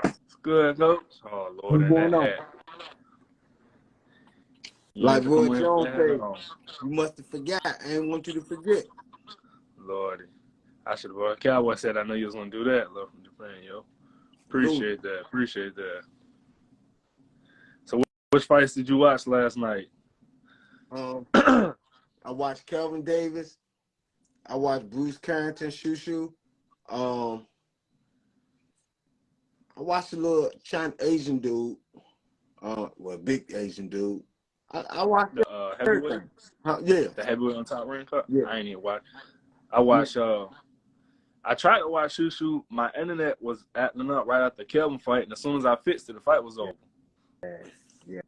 It's good, Coach. Oh, Lord, What's and going that on? hat. You Like ain't Roy come in with Jones that hat said, on. you must have forgot. I ain't want you to forget. Lordy. I should have. Cowboy said I know you was going to do that, love from Japan, yo. Appreciate that. Appreciate that. So, which fights did you watch last night? I watched Kelvin Davis. I watched Bruce Carrington, Shushu. I watched a little Asian dude. Well, big Asian dude. I watched The heavyweight? everything. Yeah. The heavyweight on top ring cut? Yeah. I ain't even watch. I watched, I tried to watch Shushu. My internet was acting up right after the Kelvin fight, and as soon as I fixed it, the fight was over. Yeah.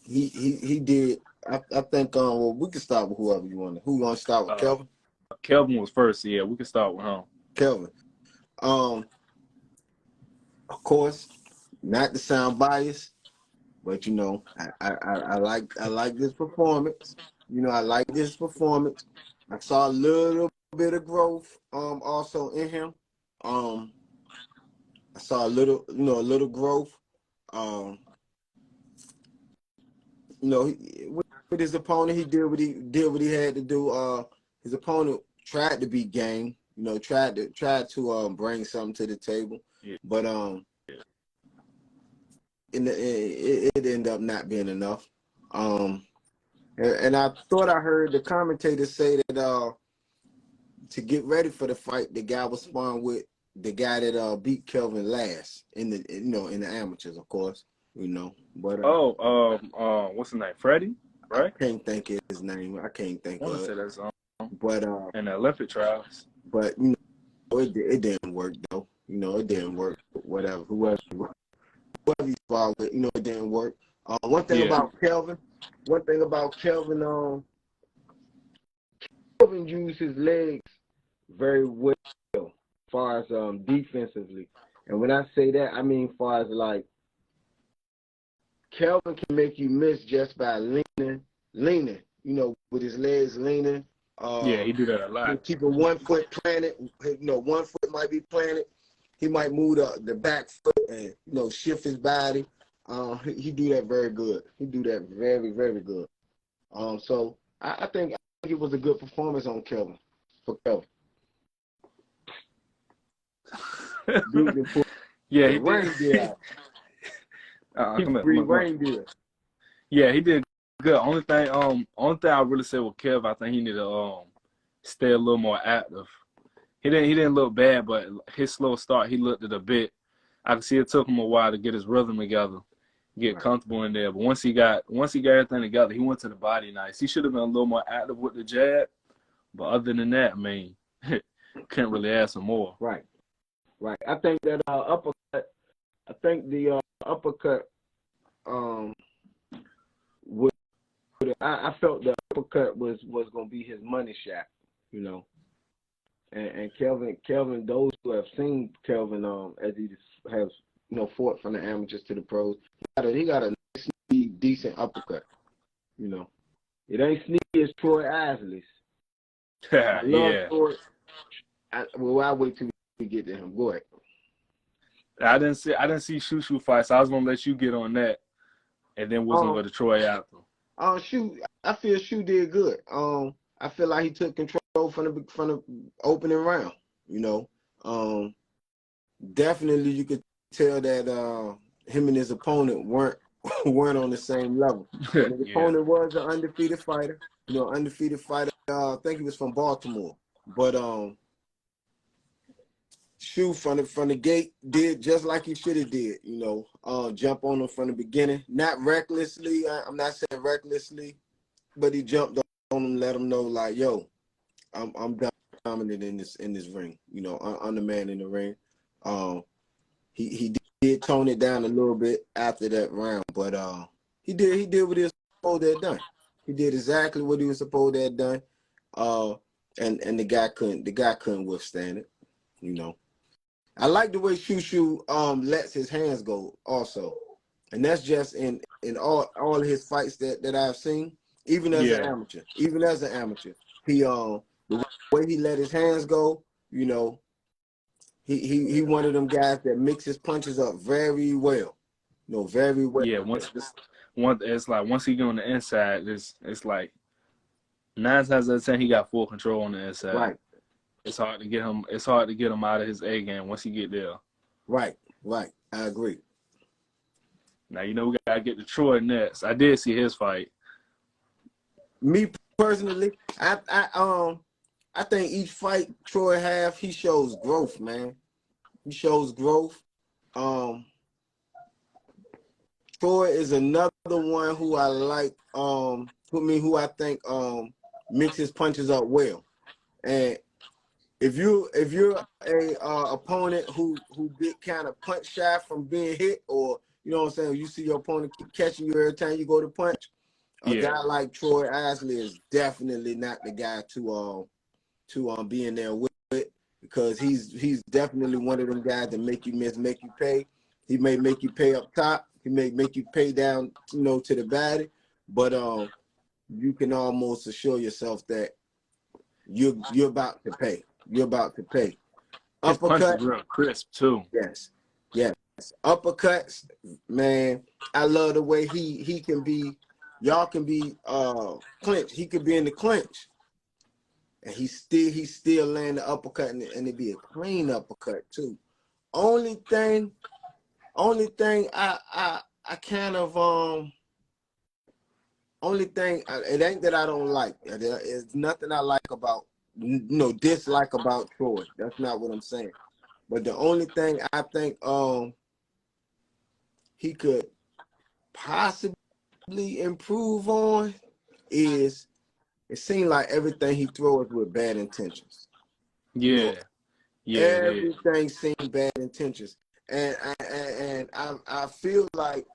He did. I think well, we can start with whoever you want. Who gonna start with? Kelvin? Kelvin was first, yeah. We can start with him. Kelvin. Of course, not to sound biased, but you know, I like this performance. You know, I like this performance. I saw a little bit of growth also in him. I saw a little growth. With his opponent, he did what he had to do. His opponent tried to be game, tried to bring something to the table, but it ended up not being enough. And I thought I heard the commentator say that to get ready for the fight, the guy was sparring with the guy that beat Kelvin last in the amateurs, of course, But what's his name? Freddie, right? I can't think of his name. I can't think of it. That's But in the Olympic trials. But it didn't work though. It didn't work. Whoever he fought with, it didn't work. One thing about Kelvin, Kelvin used his legs very well as far as defensively. And when I say that, I mean as far as like Kelvin can make you miss just by leaning, with his legs leaning. He do that a lot. Keeping one foot planted, one foot might be planted. He might move the back foot and shift his body. He do that very good. He do that very, very good. So I think it was a good performance on Kelvin. For Kelvin. Yeah, he did. Reindeer. Yeah, he did good. Only thing I really say with Kev, I think he need to stay a little more active. He didn't look bad, but his slow start, he looked it a bit. I can see it took him a while to get his rhythm together, get comfortable in there. But once he got everything together, he went to the body nice. He should have been a little more active with the jab. But other than that, I mean, couldn't really ask for more. Right. I think that uppercut. I think the uppercut. I felt the uppercut was going to be his money shot. And Kelvin. Those who have seen Kelvin, as he has fought from the amateurs to the pros, he got a nice, decent uppercut. It ain't sneaky as Troy Isley's. Troy. I'll wait till we get to him. Go ahead. I didn't see Shushu fight, so I was gonna let you get on that, and then we're gonna go to Troy after. I feel Shu did good. I feel like he took control from the opening round. Definitely you could tell that him and his opponent weren't on the same level. And his opponent was an undefeated fighter. I think he was from Baltimore, but Shu from the gate did just like he should have did. Jump on him from the beginning, not recklessly. I'm not saying recklessly, but he jumped on him, let him know like, yo, I'm dominant in this ring. I'm the man in the ring. He did tone it down a little bit after that round, but he did what he was supposed to have done. He did exactly what he was supposed to have done. And the guy couldn't withstand it. I like the way Shushu lets his hands go also, and that's just in all his fights that I've seen. even as an Yeah. amateur. Even as an amateur, he the way he let his hands go, you know, he one of them guys that mix his punches up very well. You know, very well. Yeah, it's like once he get on the inside, it's like 9 times out of 10 he got full control on the inside. Right. It's hard to get him. It's hard to get him out of his A game once he get there. Right. I agree. Now you know we gotta get to Troy next. I did see his fight. Me personally, I think each fight Troy have, he shows growth, man. He shows growth. Troy is another one who I like. Who I think mixes punches up well. And if you're a opponent who get kind of punch shy from being hit, or you know what I'm saying, you see your opponent keep catching you every time you go to punch, a guy like Troy Isley is definitely not the guy to be in there with it, because he's definitely one of them guys that make you miss, make you pay. He may make you pay up top. He may make you pay down, you know, to the body, but you can almost assure yourself that you're about to pay. You're about to pay. His punch Uppercut, is real crisp too. yes. Uppercuts, man. I love the way he can be. Y'all can be clinch. He could be in the clinch, and he still land the uppercut, and it be a clean uppercut too. Only thing I kind of only thing, it ain't that I don't like. It's nothing I like about, dislike about Troy. That's not what I'm saying. But the only thing I think he could possibly improve on is, it seems like everything he throws with bad intentions. Yeah. Everything seems bad intentions. And I feel like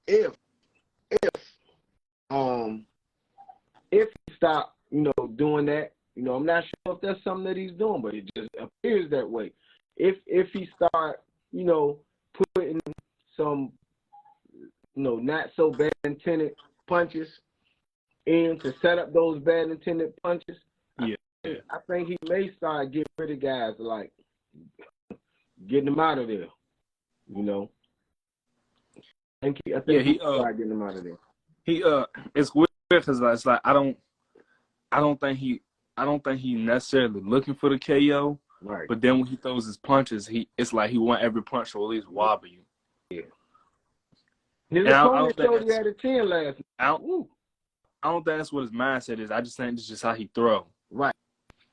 if he stopped, doing that, I'm not sure if that's something that he's doing, but it just appears that way. If he start, putting some, not so bad intended punches in to set up those bad intended punches, I think he may start getting rid of guys, like getting them out of there. I think he start getting them out of there. It's weird because it's like I don't think he necessarily looking for the KO. Right. But then when he throws his punches, it's like he want every punch to at least wobble you. Yeah. His opponent showed he had a 10 last night. I don't think that's what his mindset is. I just think it's just how he throw. Right.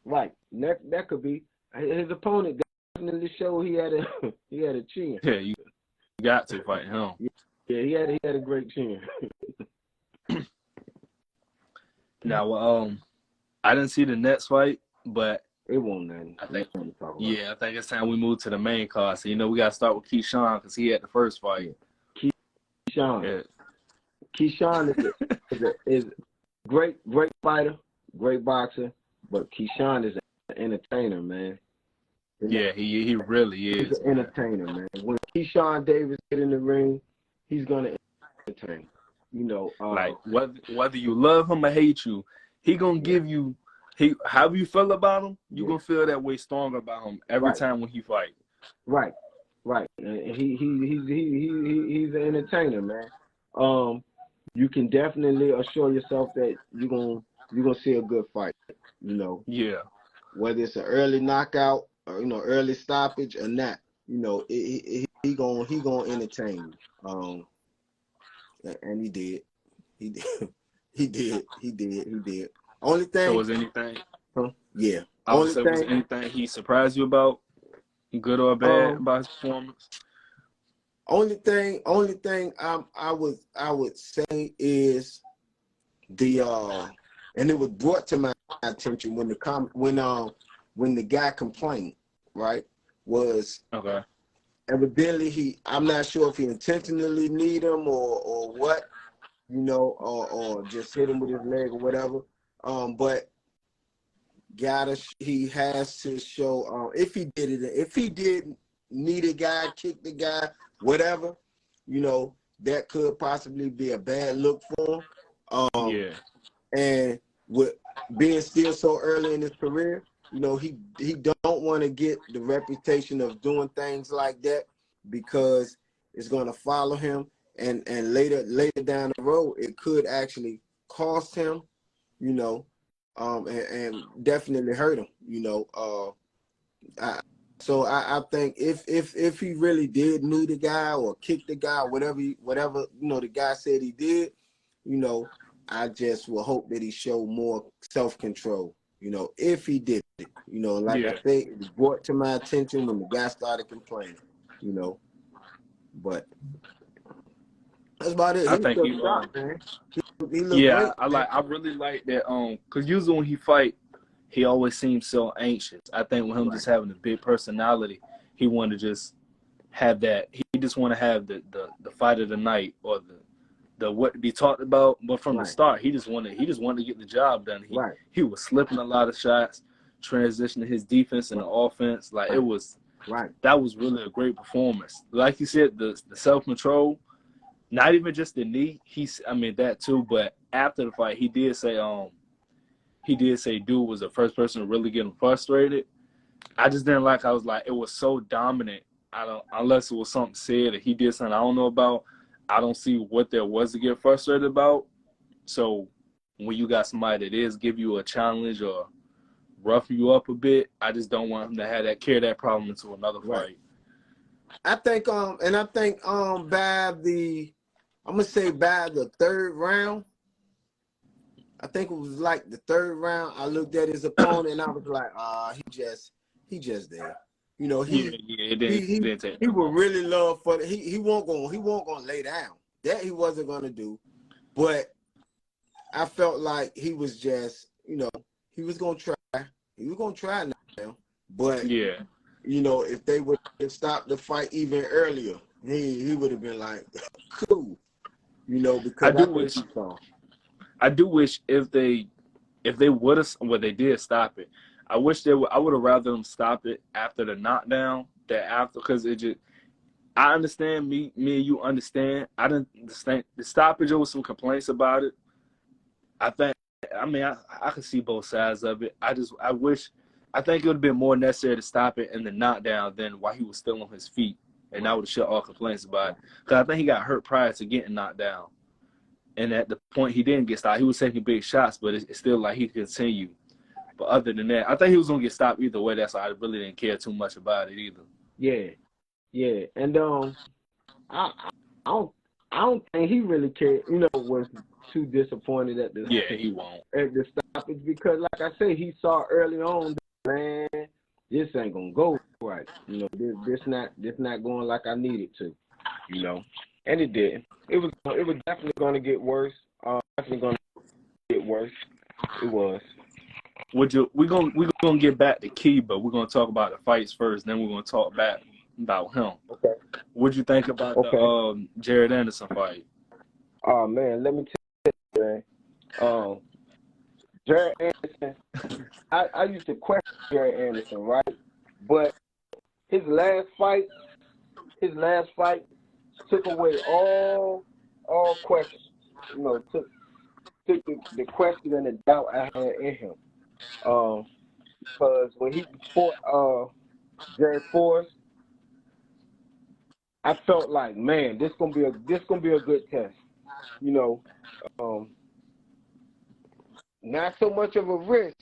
That could be. His opponent definitely showed he had a chin. Yeah, you got to fight him. Yeah, he had a great chin. Now, I didn't see the next fight, but it won't nothing. I think it's time we move to the main card. So we got to start with Keyshawn because he had the first fight. Keyshawn. Keyshawn is a great fighter, great boxer, but Keyshawn is an entertainer, man. Yeah, he really is. He's an entertainer, man. When Keyshawn Davis get in the ring, he's gonna entertain. Like whether you love him or hate you, he gonna give you. However you feel about him, you gonna feel that way stronger about him every time when he fight. Right. And he's an entertainer, man. You can definitely assure yourself that you're gonna see a good fight. Yeah. Whether it's an early knockout or early stoppage or not, he gonna entertain you. And he did. He did. Only thing. So was anything? Huh? Yeah. Was anything he surprised you about, good or bad, about his performance? Only thing I would say is and it was brought to my attention when the guy complained, right? Was okay. Evidently I'm not sure if he intentionally need him or what, or just hit him with his leg or whatever. But he has to show if he did need a guy, kick the guy, whatever, that could possibly be a bad look for him. Yeah. And with being still so early in his career, you know, he don't want to get the reputation of doing things like that because it's going to follow him, and later down the road it could actually cost him, you know, and definitely hurt him, you know. I think if he really did knew the guy or kicked the guy, whatever you know the guy said he did, you know, I just will hope that he showed more self-control, you know, if he did it, you know. Like I say, it was brought to my attention when the guy started complaining, you know. But that's about it. I He was think still shot, man. He looked yeah, great, man. I really like that cuz usually when he fight, he always seems so anxious. I think with him Right, just having a big personality, he wanted to just have that. He just want to have the fight of the night or the what to be talked about. But from the right, start, he just wanted to get the job done. right, He was slipping a lot of shots, transitioning his defense and the offense. Like right, right, that was really a great performance. Like you said, the self control, not even just the knee. I mean that too. But after the fight, he did say dude was the first person to really get him frustrated. I just didn't like. I was like, it was so dominant. I don't unless it was something said that he did something I don't know about. I don't see what there was to get frustrated about. So when you got somebody that is give you a challenge or rough you up a bit, I just don't want him to have that carry that problem into another right. fight. I think by the I'm gonna say by the third round, I think it was like the third round, I looked at his opponent and I was like, he just there. You know, Yeah, it didn't take he that would long. really love for he won't gonna lay down. That he wasn't gonna do. But I felt like he was just, you know, he was gonna try. He was gonna try now. But, Yeah. you know, if they would have stopped the fight even earlier, he would have been like, cool. You know, I because do I think wish he saw. I do wish if they would have well they did stop it. I wish I would have rather them stop it after the knockdown than after because it just I understand me and you understand. I didn't understand the stoppage. There was some complaints about it. I think. I mean, I can see both sides of it. I wish. I think it would have been more necessary to stop it in the knockdown than while he was still on his feet, and I would have shut all complaints about it. Because I think he got hurt prior to getting knocked down, and at the point he didn't get stopped, he was taking big shots, but it's still like he continued. But other than that, I think he was gonna get stopped either way. That's why I really didn't care too much about it either. Yeah, yeah. And I, I don't I don't think he really cared, you know, was too disappointed at Yeah, he won't. the stoppage because like I said, he saw early on, man, this ain't gonna go right. You know, this not going like I need it to, you know. And it didn't. It was definitely gonna get worse. Definitely gonna get worse. It was. We're gonna get back to Key, but we're gonna talk about the fights first. Then we're gonna talk back about him. Okay. What'd you think about Okay. the Jared Anderson fight? Oh man, let me tell you, man. Jared Anderson, I used to question Jared Anderson, right? But his last fight took away all questions. You know, took the question and the doubt I had in him. Because when he fought Jerry Forrest, I felt like, man, this gonna be a good test. You know, not so much of a risk,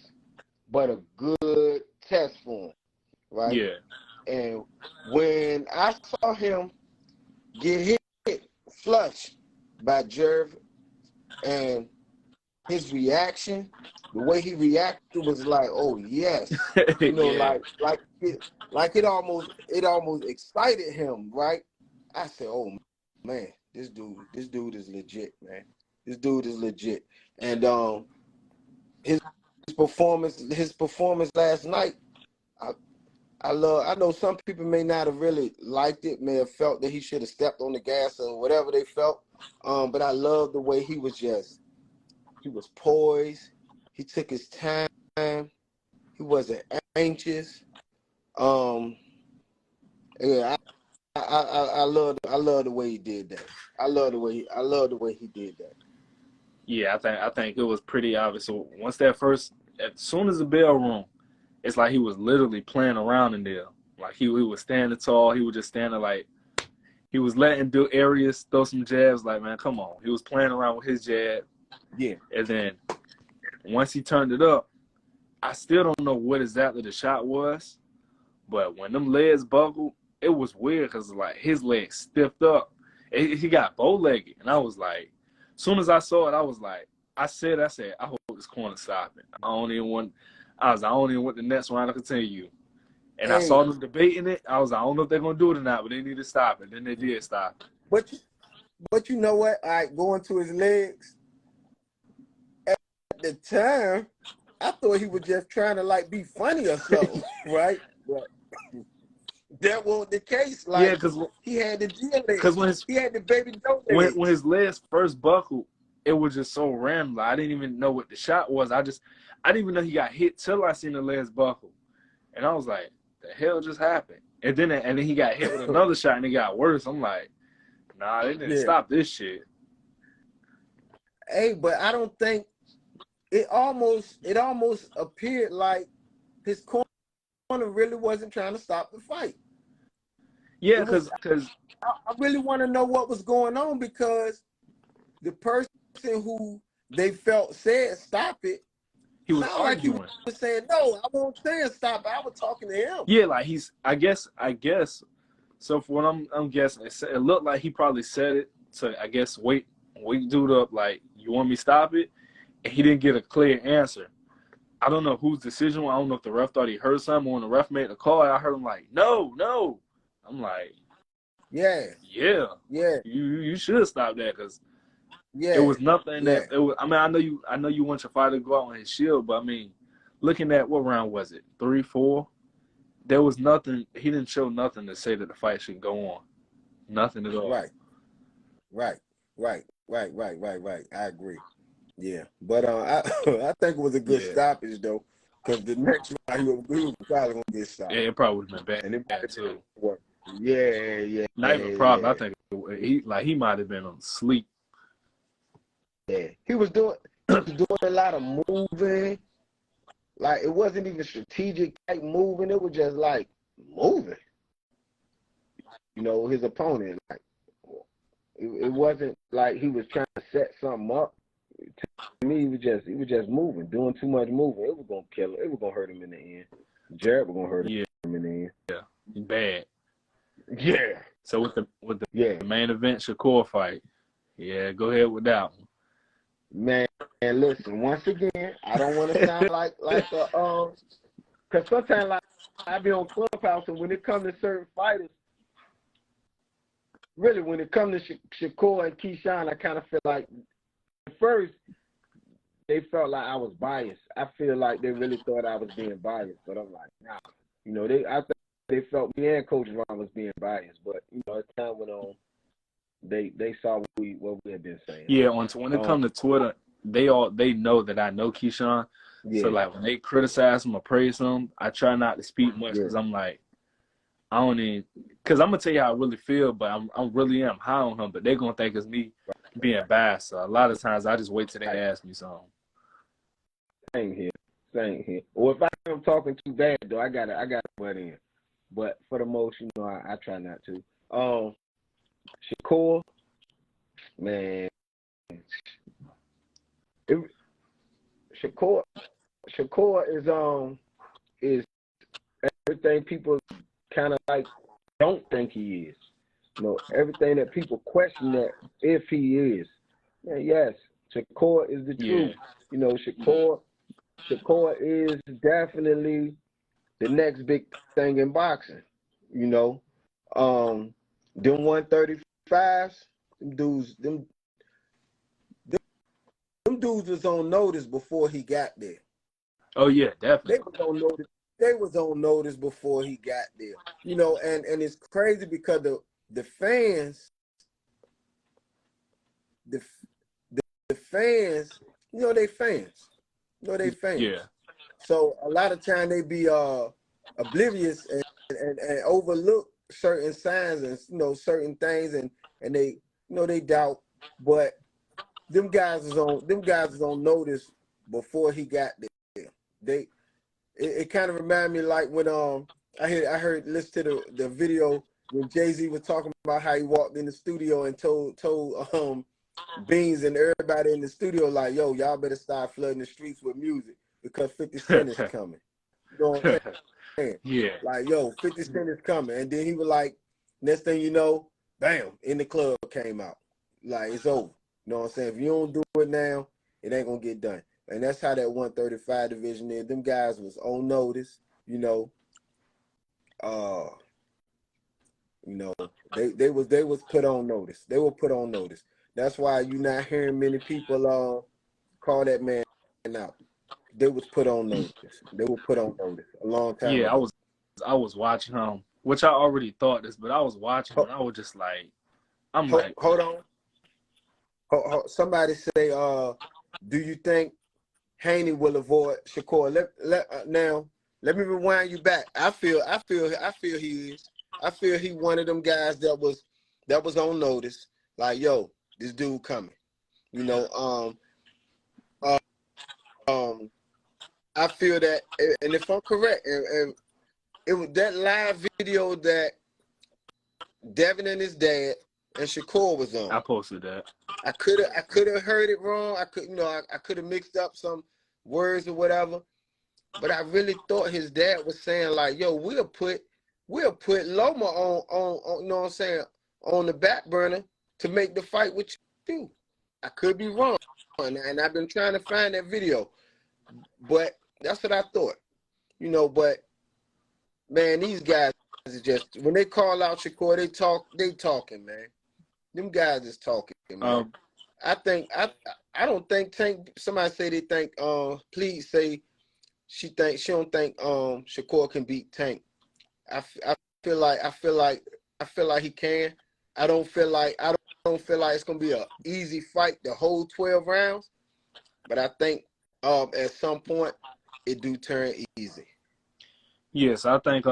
but a good test for him, right? Yeah. And when I saw him get hit flush by Jerv and his reaction, the way he reacted was like, oh yes. You know, Yeah. it almost excited him, right? I said, oh man, this dude is legit, man. This dude is legit. And his performance last night, I know some people may not have really liked it, may have felt that he should have stepped on the gas or whatever they felt. But I love the way he was poised. He took his time. He wasn't anxious. Yeah, I love the way he did that. I love the way he did that. Yeah, I think it was pretty obvious. So once that first, as soon as the bell rung, it's like he was literally playing around in there. Like he was standing tall. He was just standing like he was letting do areas throw some jabs. Like, man, come on. He was playing around with his jab. Yeah. And then once he turned it up, I still don't know what exactly the shot was. But when them legs buckled, it was weird because like his legs stiffed up. He got bow-legged. And I was like, as soon as I saw it, I was like, I said, I hope this corner stopping. I don't even want the next round to continue. And I Hey, saw them debating it. I was like, I don't know if they're going to do it or not, but they need to stop it. Then they did stop it. but you know what? All right, going to his legs, at the time, I thought he was just trying to like be funny or something, right? But that wasn't the case. Like, Yeah, because he had the deal legs. when He had the baby doe when legs. his legs first buckled, it was just so random. Like, I didn't even know what the shot was. I didn't even know he got hit till I seen the legs buckle. And I was like, the hell just happened? And then he got hit with another shot and it got worse. I'm like, nah, they didn't stop this shit. Hey, but I don't think it almost appeared like his corner really wasn't trying to stop the fight. Yeah, because I really want to know what was going on, because the person who they felt said stop it, he was sounded like he arguing. was saying, no, I won't say stop it. I was talking to him. Yeah, like I guess. So for what I'm guessing, it looked like he probably said it to, I guess, wake dude up, like, you want me to stop it? And he didn't get a clear answer. I don't know whose decision. I don't know if the ref thought he heard something, or when the ref made the call, I heard him like, no. I'm like, yeah, you should stop that, because it was nothing that it was. I mean, I know you want your fighter to go out on his shield, but I mean, looking at what round was it, 3, 4? There was nothing. He didn't show nothing to say that the fight should go on. Nothing at all. Right. I agree. Yeah, but I I think it was a good stoppage though, because the next round he was probably gonna get stopped. Yeah, it probably would have been bad, and it bad too. Yeah. Not even a problem. I think he might have been on sleep. Yeah, he was doing a lot of moving. Like, it wasn't even strategic type moving. It was just like moving. You know, his opponent. Like, it wasn't like he was trying to set something up. To me, he was just moving, doing too much moving. It was gonna kill him. It was gonna hurt him in the end. Jared was gonna hurt him in the end. Yeah, bad. Yeah. So with the main event Shakur fight, yeah, go ahead with that one. Man, listen, once again, I don't want to sound like a because sometimes, like, I be on Clubhouse, and when it comes to certain fighters, really when it comes to Shakur and Keyshawn, I kind of feel like at first they felt like I was biased. I feel like they really thought I was being biased, but I'm like, nah. You know, I think they felt me and Coach Ron was being biased, but you know, as time went on, they saw what we had been saying. Yeah, when it comes to Twitter, they know that I know Keyshawn. Yeah. So like when they criticize him or praise him, I try not to speak much, because I'm like, I don't even, because I'm gonna tell you how I really feel, but I really am high on him, but they're gonna think it's me being biased. So a lot of times I just wait till they ask me something. Same here. Or if I'm talking too bad though, I gotta butt in. But for the most, you know, I try not to. Shakur, man, Shakur is everything people kind of like don't think he is. You know, everything that people question that if he is. Man, yes, Shakur is the truth. You know, Shakur is definitely the next big thing in boxing. You know, them 135s, them dudes was on notice before he got there. Oh yeah, definitely. They was on notice before he got there. You know, and it's crazy because the fans, the fans, you know, they fans. Yeah. So a lot of time they be oblivious and overlook certain signs and, you know, certain things, and they, you know, they doubt. But them guys is on notice before he got there. It kind of reminded me like when I heard listen to the video when Jay-Z was talking about how he walked in the studio and told Beans and everybody in the studio like, yo, y'all better start flooding the streets with music because 50 Cent is coming. You know what I'm saying? Yeah. Like, yo, 50 Cent is coming. And then he was like, next thing you know, bam, In the Club came out. Like, it's over. You know what I'm saying? If you don't do it now, it ain't gonna get done. And that's how that 135 division is. Them guys was on notice, you know. They was put on notice. They were put on notice. That's why you're not hearing many people call that man out. They was put on notice. They were put on notice a long time Yeah, ago. I was watching him, which I already thought this, but I was watching him and I was just like, hold on. Somebody say, do you think Haney will avoid Shakur? Now let me rewind you back. I feel he is. I feel he one of them guys that was on notice. Like, yo, this dude coming. You know, I feel that, and if I'm correct, and it was that live video that Devin and his dad and Shakur was on. I posted that. I could have heard it wrong. I could have mixed up some words or whatever. But I really thought his dad was saying like, yo, we'll put Loma on you know what I'm saying, on the back burner to make the fight with you. I could be wrong. And I've been trying to find that video. But that's what I thought. You know, but man, these guys is just, when they call out Shakur, they talking, man. Them guys is talking, man. I don't think Tank, somebody say they think please say she don't think Shakur can beat Tank. I feel like he can. I don't feel like it's gonna be an easy fight the whole 12 rounds, but I think at some point it do turn easy. Yes, I think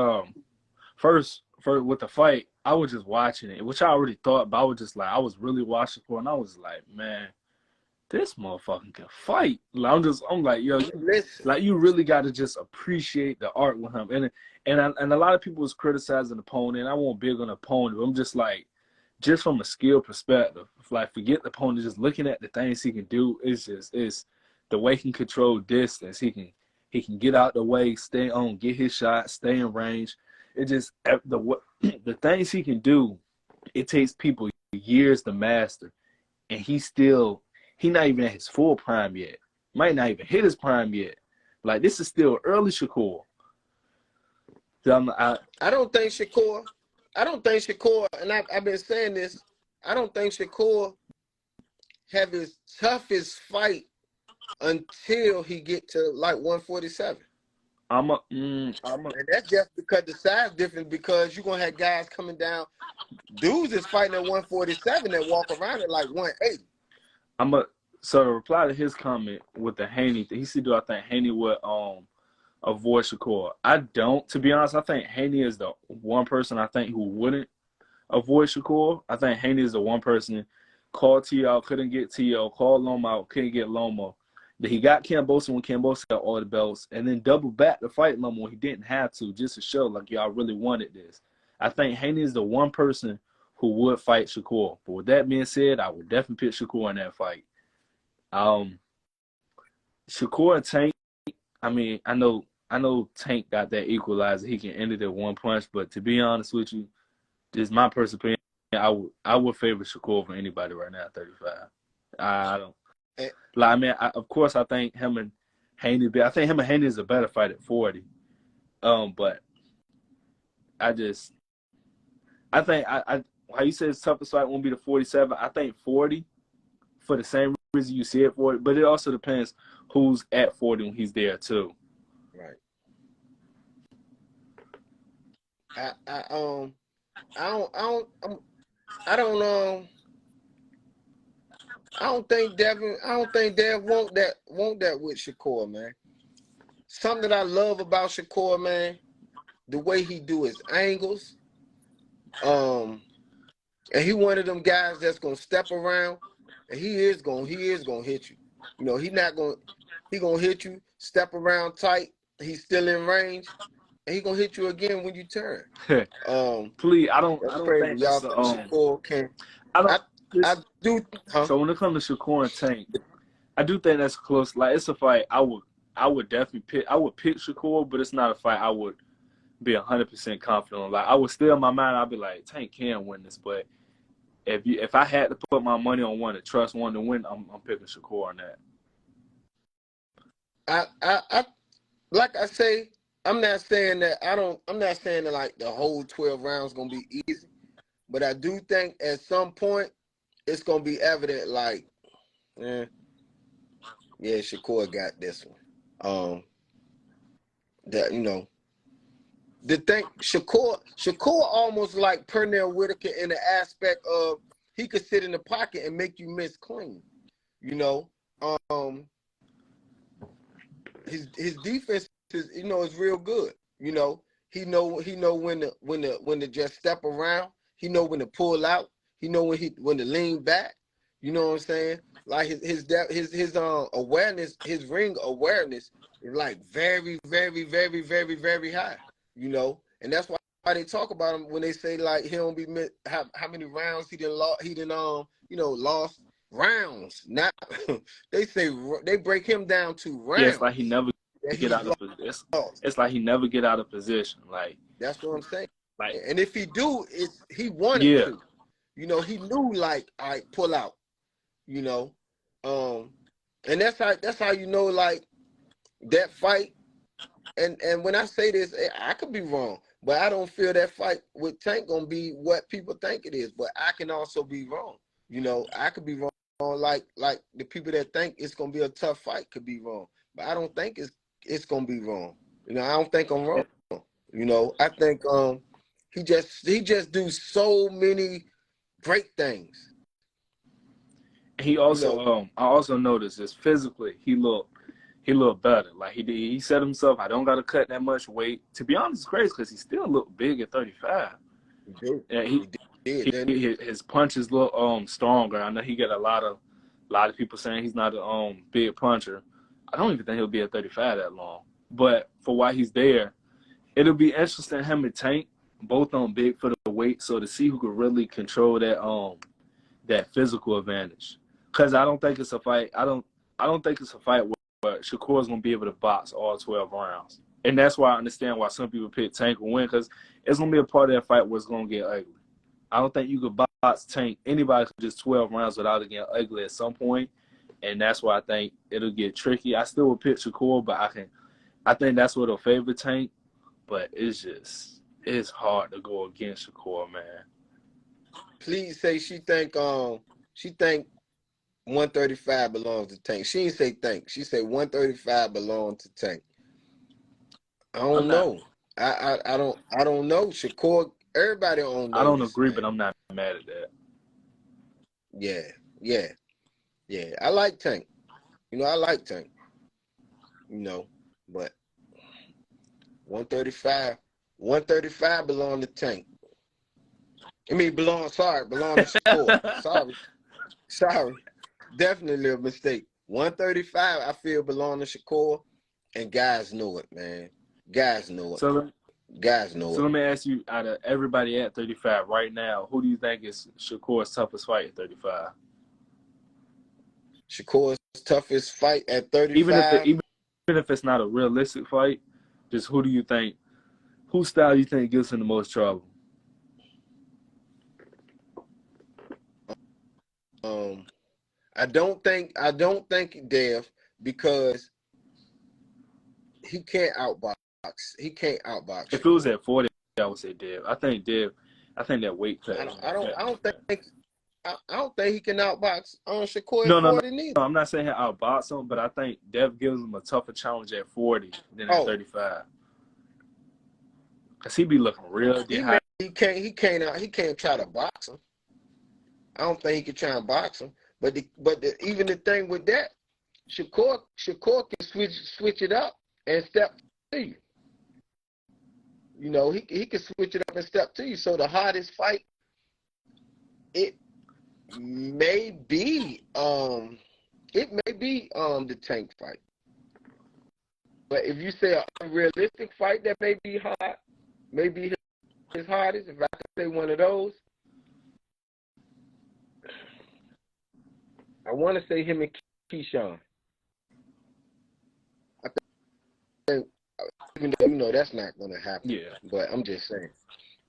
first with the fight, I was just watching it, which I already thought, but I was just like, I was really watching for, and I was like, man, this motherfucker can fight. Like, I'm like, yo, you really got to just appreciate the art with him. And a lot of people was criticizing the opponent. I won't big on the opponent, but I'm just like, just from a skill perspective, like, forget the opponent, just looking at the things he can do, it's the way he can control distance. He can get out the way, stay on, get his shot, stay in range. It just, the things he can do, it takes people years to master. And he's not even at his full prime yet. Might not even hit his prime yet. Like, this is still early Shakur. I don't think Shakur, and I've been saying this, I don't think Shakur have his toughest fight until he get to like 147. And that's just because the size difference, because you're gonna have guys coming down. Dudes is fighting at 147 that walk around at like 180. So to reply to his comment with the Haney, he said, do I think Haney would avoid Shakur? I don't, to be honest. I think Haney is the one person I think who wouldn't avoid Shakur. I think Haney is the one person, called T out, couldn't get T.O., called Loma out, couldn't get Loma. That he got Kambosos when Kambosos got all the belts, and then double back to fight Loma when he didn't have to, just to show like y'all really wanted this. I think Haney is the one person who would fight Shakur. But with that being said, I would definitely pick Shakur in that fight. Shakur and Tank, I mean, I know Tank got that equalizer. He can end it at one punch, but to be honest with you, just my personal opinion, I would favor Shakur over anybody right now at 35. I don't. Like, I mean, of course, I think him and Haney is a better fight at 40. But I think how you said his toughest fight won't be the 47. I think 40, for the same reason you see it 40, but it also depends who's at 40 when he's there too. Right. I don't think Dev want that with Shakur, man. Something that I love about Shakur, man, the way he do his angles. And he one of them guys that's gonna step around and he is gonna hit you. You know, he gonna hit you, step around tight, he's still in range, and he gonna hit you again when you turn. Please, I That's don't crazy. think Y'all that's think Shakur can I I don't I this do so when it comes to Shakur and Tank, I do think that's close. Like it's a fight I would definitely pick. I would pick Shakur, but it's not a fight I would be 100% confident on. Like I would still in my mind, I'd be like, Tank can win this, but if I had to put my money on one to trust one to win, I'm picking Shakur on that. I like I say, I'm not saying that I'm not saying that like the whole 12 rounds gonna be easy, but I do think at some point it's gonna be evident like, yeah, Shakur got this one. That the thing Shakur almost like Pernell Whitaker in the aspect of he could sit in the pocket and make you miss clean. You know, his defense is real good. You know, he know when to just step around. He know when to pull out. He know when to lean back. You know what I'm saying? Like his awareness, his ring awareness is like very, very, very, very, very high. You know, and that's why they talk about him when they say like he don't be how many rounds he lost rounds. Not they say they break him down to Yeah, it's like rounds he never that get he's out of position. lost. It's like he never get out of position. That's what I'm saying. Like And if he do, he wanted yeah, to. You know, he knew like, all right, pull out. You know, and that's how you know like that fight. And when I say this, I could be wrong, but I don't feel that fight with Tank gonna be what people think it is. But I can also be wrong. You know, I could be wrong. Like the people that think it's gonna be a tough fight could be wrong, but I don't think it's gonna be wrong. You know, I don't think I'm wrong. You know, I think he just do so many great things. he You also know, I also noticed is physically he looked better. Like he said himself, I don't got to cut that much weight. To be honest, it's crazy because he still look big at 35. he did. Yeah, He did, didn't he? his punches look stronger. I know he got a lot of people saying he's not a big puncher. I don't even think he'll be at 35 that long. But for why he's there, it'll be interesting him and Tank both on big for the weight, so to see who could really control that physical advantage. Because I don't think it's a fight. I don't think it's a fight where Shakur's gonna be able to box all 12 rounds, and that's why I understand why some people pick Tank will win, because it's gonna be a part of that fight where it's gonna get ugly. I don't think you could box Tank anybody for just 12 rounds without it getting ugly at some point, and that's why I think it'll get tricky. I still would pick Shakur, but I think that's what'll favor Tank, but it's hard to go against Shakur, man. Please say she think 135 belongs to Tank. She didn't say think. She said 135 belongs to Tank. I I'm don't not. know. I don't know. Shakur, everybody don't I know don't this, agree, but man. I'm not mad at that. Yeah, yeah, yeah. I like Tank. You know, I like Tank. You know, but 135, 135 belong to Tank. I mean, belong to Shakur. Sorry. Definitely a mistake. 135, I feel belong to Shakur, and guys know it, man. Guys know it. So, Guys know so it. let me ask you, out of everybody at 35 right now, who do you think is Shakur's toughest fight at 35? Shakur's toughest fight at Even if 35. it's not a realistic fight, just who do you think, whose style do you think gives him the most trouble? I don't think Dev, because he can't outbox. He can't outbox If it was Shakur. at 40, I would say Dev. I think that weight cut. I don't think he can outbox Shakur at No, no, no. 40 neither. No, I'm not saying he'll outbox him, but I think Dev gives him a tougher challenge at 40 than at Oh, 35. Cause he be looking real dehydrated. he can't try to box him. I don't think he can try and box him. But even the thing with that, Shakur can switch it up and step to you. You know, he can switch it up and step to you. So the hardest fight, maybe it may be the Tank fight. But if you say an unrealistic fight that may be hard, maybe his hardest, if I could say one of those, I want to say him and Keyshawn. I think, even though, you know, that's not going to happen. Yeah. But I'm just saying,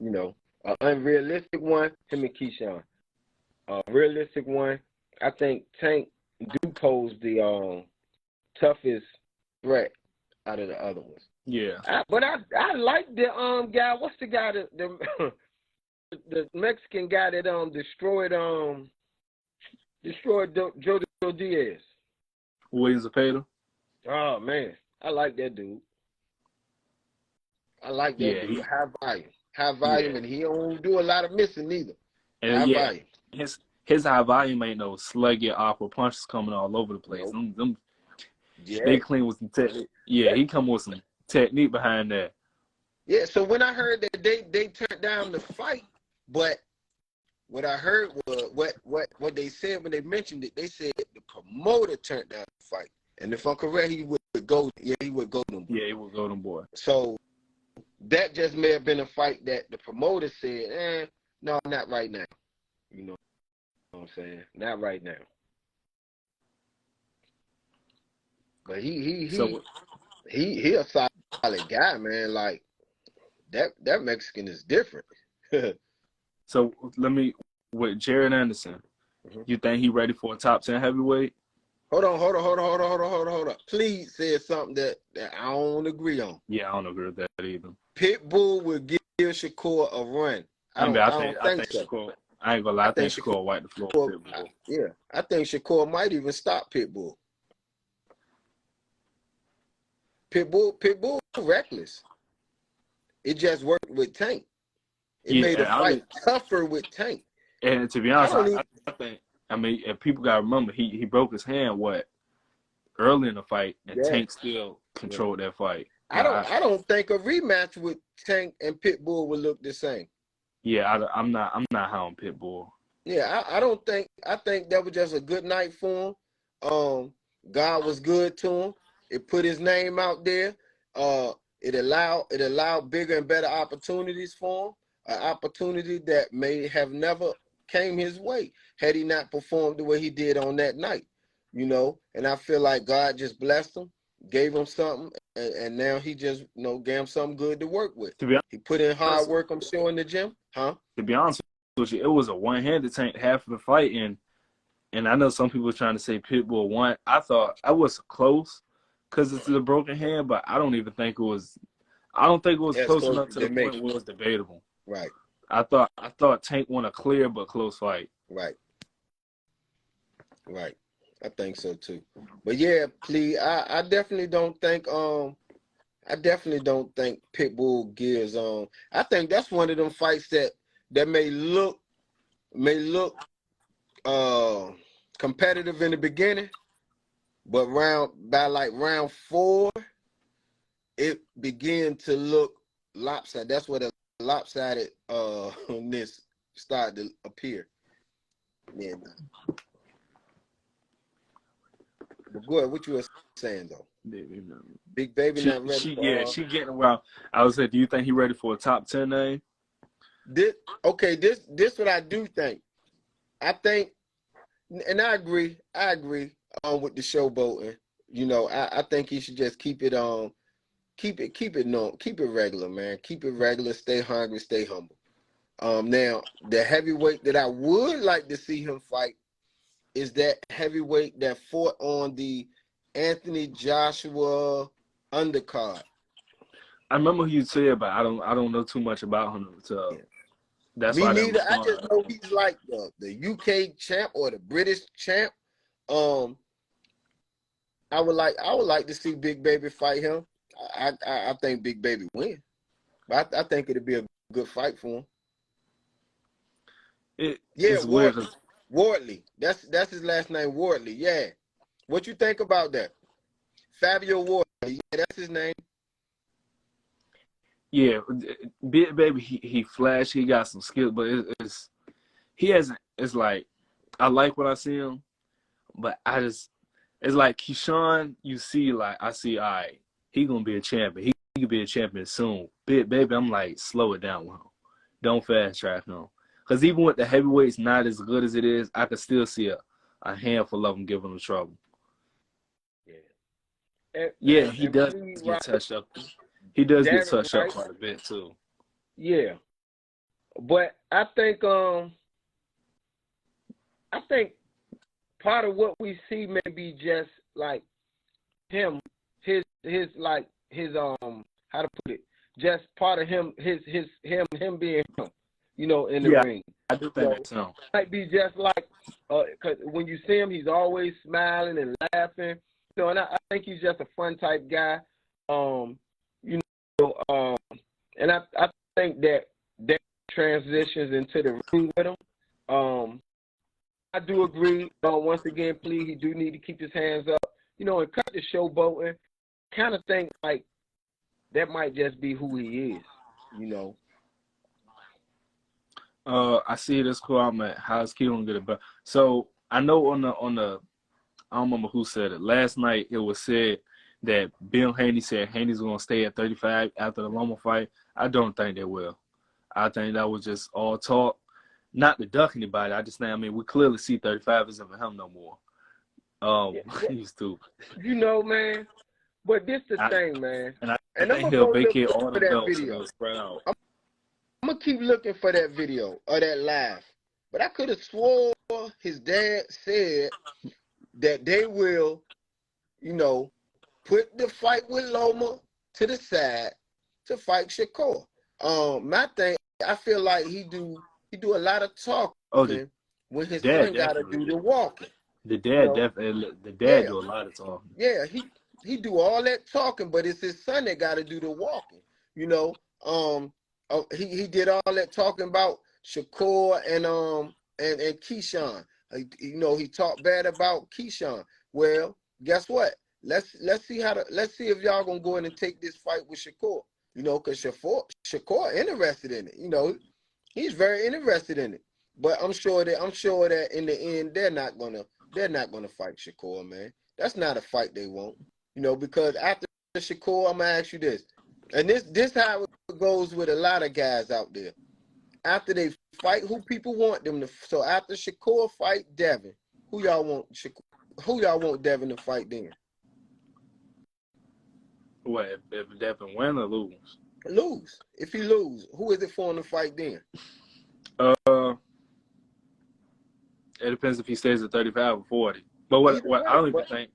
you know, an unrealistic one, him and Keyshawn. A realistic one, I think Tank do pose the toughest threat out of the other ones. Yeah. But I like the guy. What's the guy that the Mexican guy that destroyed Jojo Diaz? Williams Zepeda. Oh man, I like that dude. I like that dude. High volume, and he don't do a lot of missing either. And high volume. His high volume ain't no sluggy awkward punches coming all over the place. Nope. They clean with some technique. Yeah, he come with some technique behind that. Yeah, so when I heard that they turned down the fight, but what I heard was what they said when they mentioned it, they said the promoter turned down the fight. And if I'm correct, he would go Golden Boy. Yeah, he would Golden Boy. So that just may have been a fight that the promoter said, no, not right now. You know what I'm saying? Not right now. But he a solid guy, man. Like that Mexican is different. So with Jared Anderson, you think he ready for a top 10 heavyweight? Hold on. Please say something that I don't agree on. Yeah, I don't agree with that either. Pitbull will give Shakur a run. I don't think so. Shakur, I ain't gonna lie. I think Shakur wipe the floor with Pitbull. Yeah, I think Shakur might even stop Pitbull. Pitbull was reckless. It just worked with Tank. It made a fight tougher with Tank. And to be honest, I think, if people gotta remember, he broke his hand early in the fight, and Tank still controlled that fight. I don't think a rematch with Tank and Pitbull would look the same. Yeah, I'm not high on Pitbull. Yeah, I think that was just a good night for him. God was good to him. It put his name out there. It allowed bigger and better opportunities for him. An opportunity that may have never came his way had he not performed the way he did on that night. You know, and I feel like God just blessed him, gave him something, and now he just gave him something good to work with. He put in hard work, I'm sure, in the gym. To be honest with you, it was a one-handed Tank half of the fight, and I know some people were trying to say Pitbull won. I thought I was close because it's a broken hand, but I don't think it was close enough to the point where it was debatable. Right. I thought Tank won a clear but close fight. Right. I think so too. But yeah, please, I definitely don't think Pitbull gives I think that's one of them fights that may look competitive in the beginning, but round 4, it began to look lopsided. That's where the lopsidedness started to appear. Yeah. But go ahead, what you were saying though? Big Baby not ready. She getting around. I was saying, do you think he ready for a top 10 name? This what I do think. I think, and I agree with the showboating. You know, I think he should just keep it regular, man. Keep it regular, stay hungry, stay humble. Now the heavyweight that I would like to see him fight is that heavyweight that fought on the Anthony Joshua undercard. I remember who you said, but I don't know too much about him. So that's me why neither. I just know he's like the UK champ or the British champ. I would like to see Big Baby fight him. I think Big Baby win, but I think it'd be a good fight for him. It's weird. Wardley. That's his last name, Wardley. Yeah. What you think about that? Fabio Wardley. Yeah, that's his name. Yeah, Big Baby, he flashed, he got some skills, but he hasn't. It's like I like what I see him, but it's like Keyshawn. You see, like I see, all right, he gonna be a champion. He could be a champion soon. Baby, I'm like, slow it down with him. Don't fast track him. Because even with the heavyweights not as good as it is, I could still see a handful of them giving him trouble. Yeah, he does get touched up. He does get touched up quite a bit too. Yeah, but I think part of what we see may be just like him, his how to put it, just part of him, him being him, you know, in the ring. I do think so. Might be just like, cause when you see him, he's always smiling and laughing. You know, and I think he's just a fun type guy. You know, and I think that transitions into the ring with him. I do agree. Once again, please, he do need to keep his hands up, you know, and cut the showboating. Kind of think like that might just be who he is, you know. I see this comment. How's Key gonna get it back? So I know on the I don't remember who said it. Last night it was said that Bill Haney said Haney's gonna stay at 35 after the Loma fight. I don't think they will. I think that was just all talk. Not to duck anybody. I just think, I mean, we clearly see 35 isn't for him no more. He's stupid. You know, man. But this the thing, man. And I think he'll vacate all the belts and it'll spread out. I'm going to keep looking for that video or that live. But I could have swore his dad said that they will, you know, put the fight with Loma to the side to fight Shakur. My thing, I feel like he do a lot of talking when his son got to do the walking. The dad definitely. The dad do a lot of talking. Yeah, he do all that talking, but it's his son that got to do the walking. You know, he did all that talking about Shakur and Keyshawn. You know, he talked bad about Keyshawn. Well, guess what? Let's see if y'all gonna go in and take this fight with Shakur. You know, because Shakur interested in it. You know, he's very interested in it. But I'm sure that in the end they're not gonna fight Shakur, man. That's not a fight they want. You know, because after Shakur, I'm gonna ask you this, and this how it goes with a lot of guys out there. After they fight, who people want them to. So after Shakur fight Devin, who y'all want Devin to fight then? What if Devin win or lose? Lose. If he lose, who is it for him to fight then? It depends if he stays at 35 or 40. But what I don't even think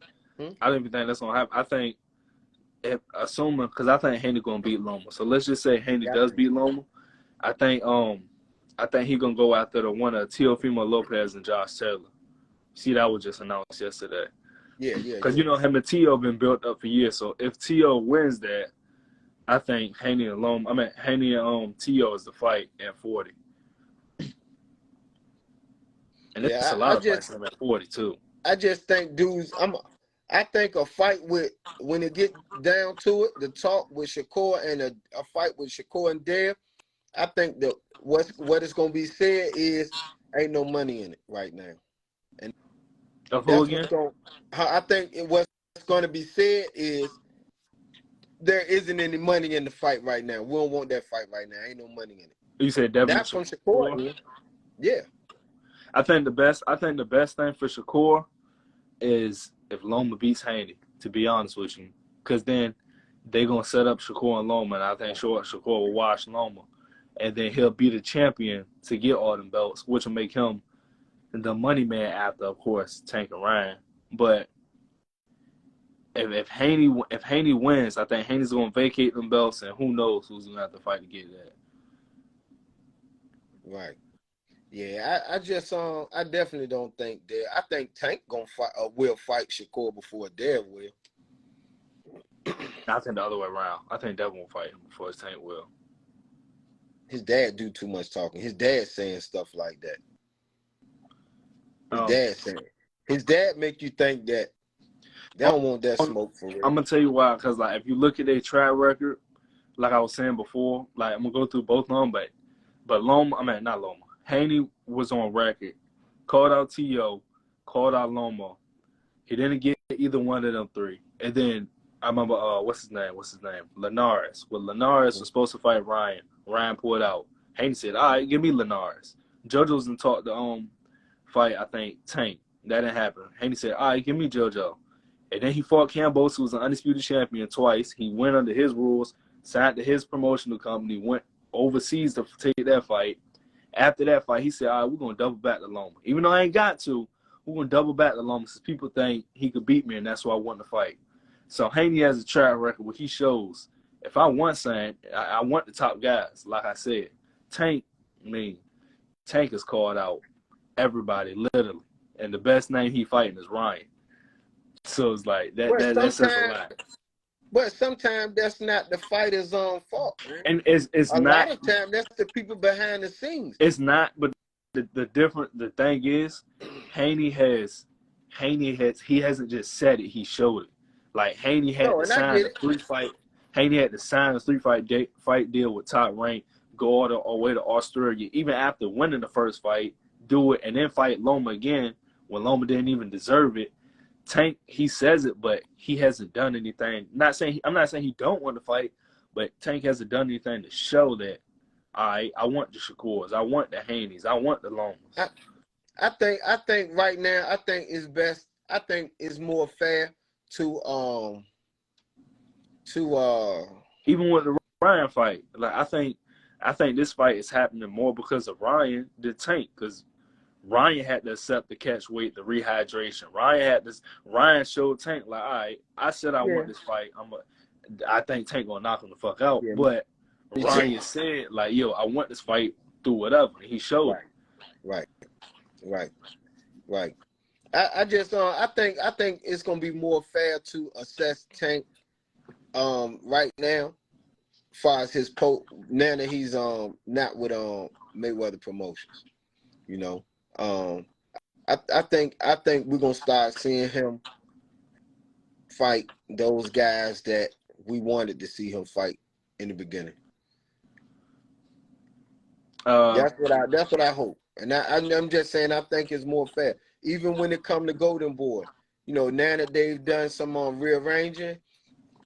that's gonna happen. I think assuming, because I think Haney gonna beat Loma. So let's just say Haney does beat Loma. I think he gonna go after the one of Teofimo Lopez and Josh Taylor. See, that was just announced yesterday. Yeah. Because you know him and Teo been built up for years. So if Teo wins that, I think Haney and Teo is the fight at 40. And it's a lot of fights at 40 too. I just think dudes. I think a fight with, when it get down to it, the talk with Shakur and a fight with Shakur and Dev, I think that what is going to be said is ain't no money in it right now. And who again? I think what's going to be said is there isn't any money in the fight right now. We don't want that fight right now. Ain't no money in it. You said Devin. That's from Shakur. Yeah. I think the best thing for Shakur is if Loma beats Haney, to be honest with you. Because then they're going to set up Shakur and Loma, and I think Shakur will watch Loma. And then he'll be the champion to get all them belts, which will make him the money man after, of course, Tank and Ryan. But if Haney wins, I think Haney's going to vacate them belts, and who knows who's going to have to fight to get that. Right. Yeah, I definitely don't think that. I think Tank will fight Shakur before Dev will. I think the other way around. I think Dev won't fight him before Tank will. His dad do too much talking. His dad saying stuff like that. His dad make you think that they don't want that smoke for real. I'm gonna tell you why, because like if you look at their track record, like I was saying before, like I'm gonna go through both of them, but not Loma. Haney was on record called out T.O., called out Loma. He didn't get either one of them three. And then I remember, what's his name? Linares. Well, Linares was supposed to fight Ryan. Ryan pulled out. Haney said, all right, give me Linares. JoJo's done talked the fight, I think, Tank. That didn't happen. Haney said, all right, give me JoJo. And then he fought Campos, who was an undisputed champion, twice. He went under his rules, signed to his promotional company, went overseas to take that fight. After that fight, he said, all right, we're going to double back to Loma. Even though I ain't got to, we're going to double back to Loma because people think he could beat me, and that's why I want to fight. So Haney has a track record where he shows, if I want something, I want the top guys, like I said. Tank is called out everybody, literally. And the best name he fighting is Ryan. So it's like, that says a lot. But sometimes that's not the fighter's fault. Man. And it's a not. lot of time that's the people behind the scenes. It's not, but the thing is, Haney hasn't just said it, he showed it. Like Haney had to sign a 3-fight. Haney had to sign a 3-fight deal with Top Rank, go all the way to Australia, even after winning the first fight, do it, and then fight Loma again when Loma didn't even deserve it. Tank, he says it, but he hasn't done anything. I'm not saying he don't want to fight, but Tank hasn't done anything to show that I want the Shakurs, I want the Haneys, I want the Lomas. I think right now, I think it's best. I think it's more fair to even with the Ryan fight. Like I think this fight is happening more because of Ryan than Tank, because Ryan had to accept the catch weight, the rehydration. Ryan showed Tank like, all right, I said I want this fight. I think Tank gonna knock him the fuck out. Yeah. But Ryan said like, yo, I want this fight through whatever. And he showed. Right. I think it's gonna be more fair to assess Tank right now, as far as his now that he's not with Mayweather Promotions, you know. I think we're gonna start seeing him fight those guys that we wanted to see him fight in the beginning. That's what I hope, and I'm just saying I think it's more fair. Even when it come to Golden Boy, you know, now that they've done some rearranging,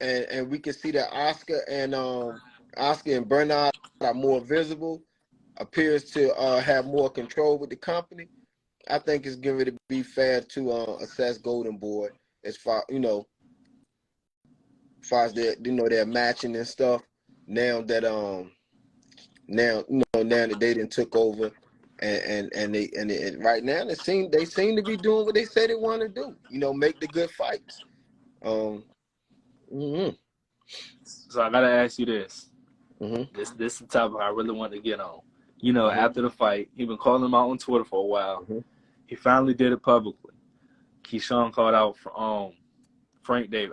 and we can see that Oscar and Bernard are more visible, appears to have more control with the company. I think it's going to be fair to assess Golden Boy as far as their matching and stuff. Now that now that they done took over, and they right now they seem to be doing what they said they want to do. You know, make the good fights. So I gotta ask you this. Mm-hmm. This is the topic I really want to get on. You know, after the fight, he been calling him out on Twitter for a while. Mm-hmm. He finally did it publicly. Keyshawn called out for Frank Martin.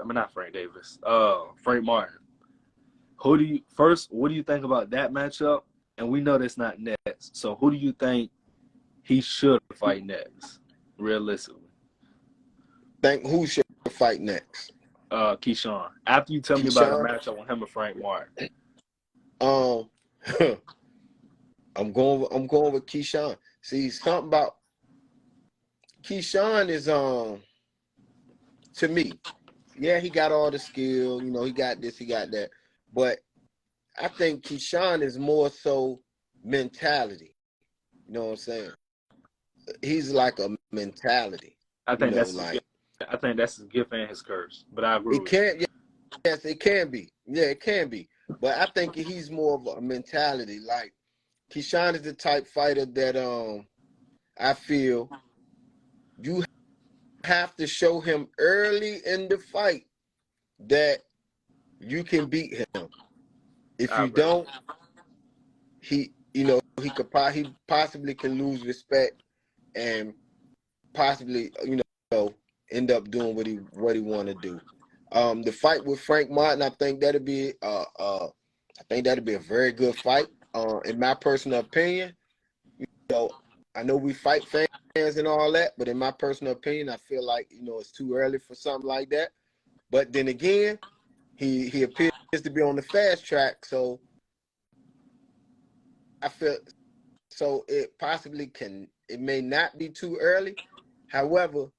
What do you think about that matchup? And we know that's not next. So who do you think he should fight next, realistically? Think who should fight next? Keyshawn. After you tell me about a matchup with him and Frank Martin. I'm going with Keyshawn. See, something about Keyshawn is to me, yeah, he got all the skill, you know, he got this, he got that. But I think Keyshawn is more so mentality. You know what I'm saying? He's like a mentality. I think that's his gift and his curse. But I agree with you. Yes, it can be. Yeah, it can be. But I think he's more of a mentality. Like Keyshawn is the type fighter that I feel you have to show him early in the fight that you can beat him. If you don't, he possibly can lose respect and possibly end up doing what he want to do. The fight with Frank Martin, I think that'd be a very good fight. In my personal opinion, I know we fight fans and all that, but in my personal opinion, I feel like it's too early for something like that. But then again, he appears to be on the fast track, so I feel so it possibly it may not be too early. However,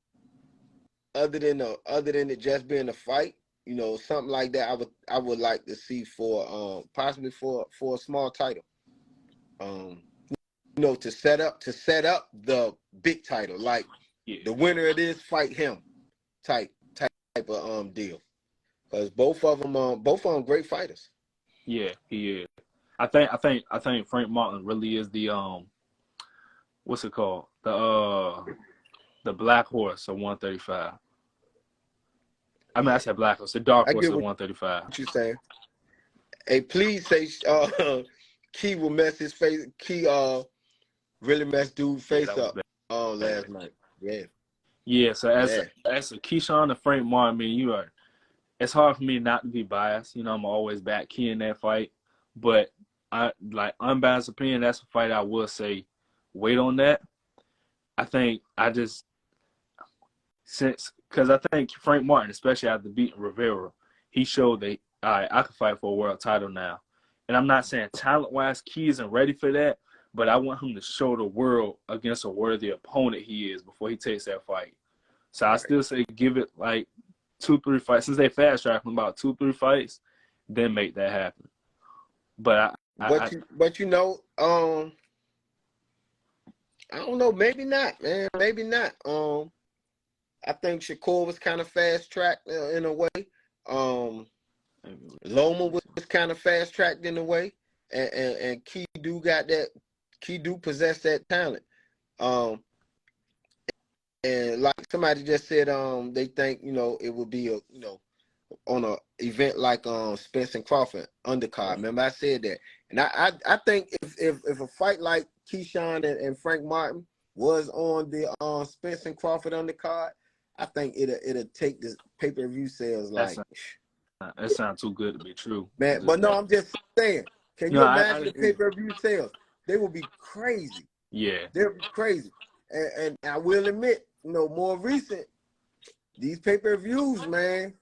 other than it just being a fight, something like that, I would like to see for possibly for a small title. To set up the big title, like the winner of this fight him type of deal. Because both of them great fighters. Yeah, he is. I think Frank Martin really is the what's it called? The black horse of 135. I mean, I said black horse, the dark I horse get of what 135. you saying. Hey, please say Key will mess his face. Key really messed dude's face up last night. Yeah. Yeah, so as a Keyshawn and Frank Martin, I mean, it's hard for me not to be biased. I'm always back Key in that fight. But I like unbiased opinion, that's a fight I will say wait on that. I think because I think Frank Martin, especially after beating Rivera, he showed that I can fight for a world title now. And I'm not saying talent-wise Key isn't ready for that, but I want him to show the world against a worthy opponent he is before he takes that fight. So I still say give it like 2-3 fights. Since they fast track him about 2-3 fights, then make that happen. But I don't know, maybe not, man. Maybe not. I think Shakur was kind of fast tracked in a way. Loma was kind of fast tracked in a way, and Key do possess that talent. And like somebody just said, they think it would be on a event like Spence and Crawford undercard. Remember I said that, and I think if a fight like Keyshawn and Frank Martin was on the Spence and Crawford undercard, I think it'll take the pay-per-view sales like. That sounds too good to be true, man. But no, I'm just saying. Can you imagine the pay-per-view sales? They will be crazy. Yeah, they'll be crazy. And I will admit, more recent, these pay-per-views, man,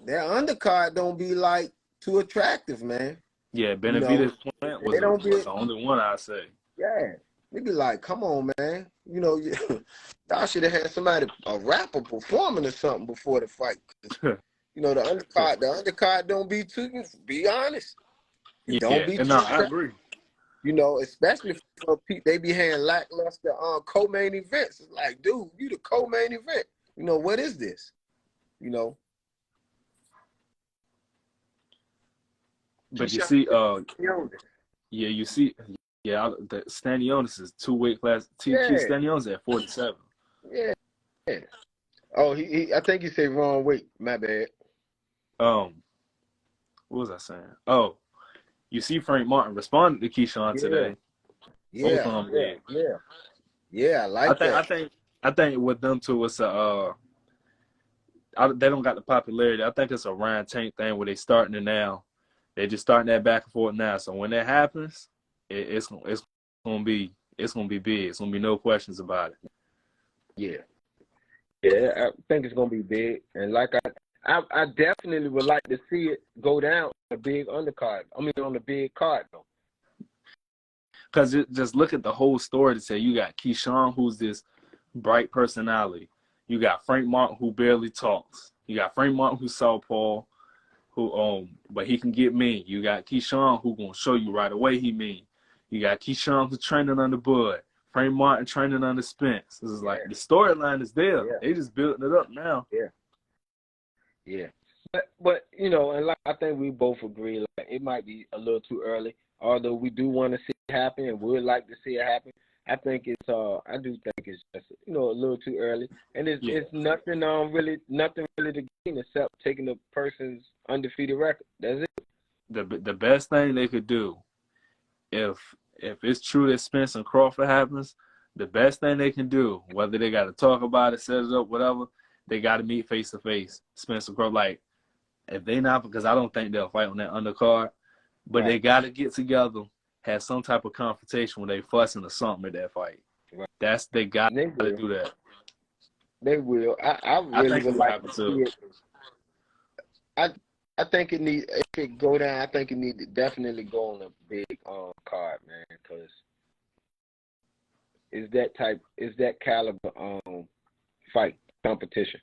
their undercard don't be like too attractive, man. Yeah, Benavidez Plant was the only one I say. Yeah, they be like, come on, man. Y'all should have had a rapper performing or something before the fight. The undercard don't be too. Be honest. Don't be too. I agree. Especially for people, they be having lackluster co-main events. It's like, dude, you the co-main event. What is this? But you see, the Stanionis is 2 weight class. Stanionis at 47. Yeah. Oh, I think he said wrong weight. My bad. What was I saying? Oh, you see, Frank Martin responded to Keyshawn today. Yeah, I like that. I think with them two, it's they don't got the popularity. I think it's a Ryan Tank thing where they starting it now. They just starting that back and forth now. So when that happens, it's gonna be big. It's gonna be no questions about it. Yeah, I think it's gonna be big. And like I definitely would like to see it go down on a big undercard. I mean, on a big card though. Because just look at the whole story to say you got Keyshawn, who's this bright personality. You got Frank Martin, who barely talks. You got Frank Martin, who's southpaw, but he can get mean. You got Keyshawn, who gonna show you right away he mean. You got Keyshawn, who's training under Bud. Frank Martin training under Spence. This is like the storyline is there. Yeah. They just building it up now. Yeah. But and like I think we both agree, like it might be a little too early. Although we do want to see it happen and would like to see it happen, I do think it's just a little too early, and it's nothing really to gain except taking the person's undefeated record. That's it. The best thing they could do, if it's true that Spence and Crawford happens, the best thing they can do, whether they got to talk about it, set it up, whatever, they got to meet face to face. Spence and Crawford, like if they not, because I don't think they'll fight on that undercard. But they got to get together, have some type of confrontation when they fussing or something at that fight. Right. They got to do that. They will. I really would like to see it. I think it need if it go down. I think it need to definitely go on a big card, man. Because is that caliber fight competition.